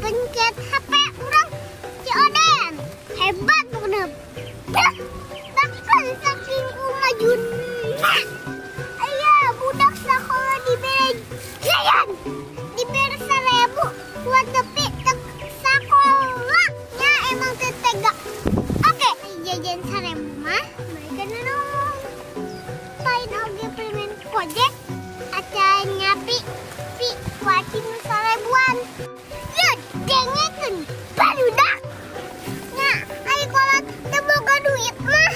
pencet HP orang Cioden. Hebat bener. Tapi kan saking kumajuna. Ayah budak sekolah diberejayan. Diberi 1.000 buat tepi sekolahnya emang tetega. Oke, jajan 1.000 mah mereka nolong. Pain oge permen project acanya pi wacin 1.000-an. Ya dengekeun barudak. Nya ai kola teu boga duit mah.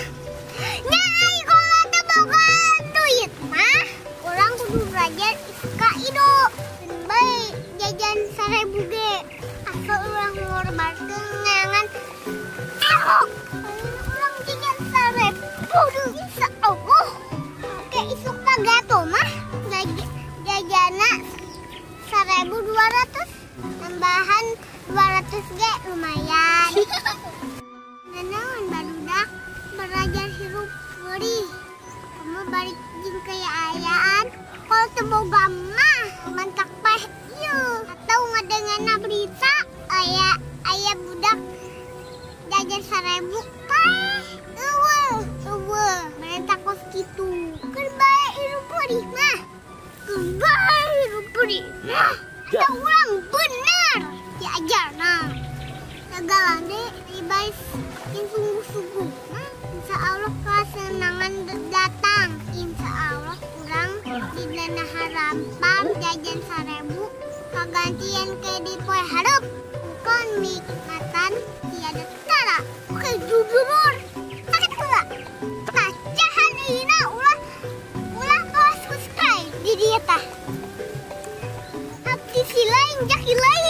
Nya ai kola teu boga duit mah. Urang kudu belajar ka Ido. Bae jajan 1.000 ge. Asal urang ngorbankeun ngangan erok. Urang jajan 1.000 insyaallah. Oke isuk pagato mah jajana 1.200 tambahan 200 ge lumayan. Nanaon barudak belajar hirup eueuh. Kamu balik jeung keayaan kalau teu boga mah mantak peh ieu atau ngadengana berita aya budak jajan 1.000 peh eueuh mereka kos kitu keur bae hirup eueuh mah keur bae hirup eueuh mah ada ulang bener diajarna segala deh ibais yang sungguh-sungguh. Insya Allah kesenangan datang. Insya Allah kurang di dana harapan jajan 1.000 kagantian ke di poe hareup bukan nikmatan tiada tara. Oke jujur sakit heula tacahan ina ulah subscribe di dieu tah abdi silaing jak hilaing.